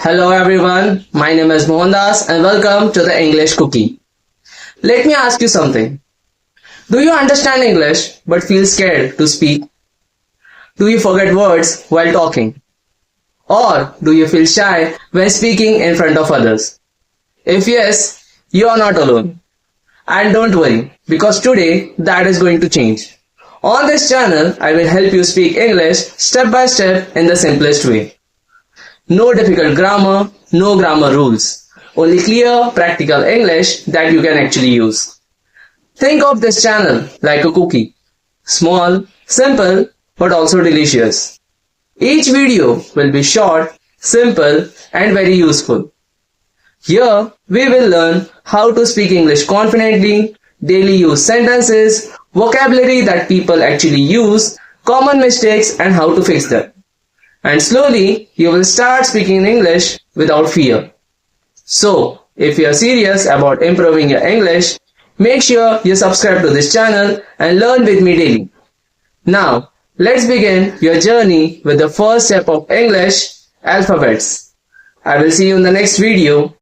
Hello everyone, my name is Mohandas and welcome to the English Cookie. Let me ask you something. Do you understand English but feel scared to speak? Do you forget words while talking? Or do you feel shy when speaking in front of others? If yes, you are not alone. And don't worry, because today that is going to change. On this channel, I will help you speak English step by step in the simplest way. No difficult grammar, no grammar rules. Only clear, practical English that you can actually use. Think of this channel like a cookie. Small, simple, but also delicious. Each video will be short, simple, and very useful. Here, we will learn how to speak English confidently, daily use sentences, vocabulary that people actually use, common mistakes, and how to fix them. And slowly, you will start speaking English without fear. So, if you are serious about improving your English, make sure you subscribe to this channel and learn with me daily. Now, let's begin your journey with the first step of English, alphabets. I will see you in the next video.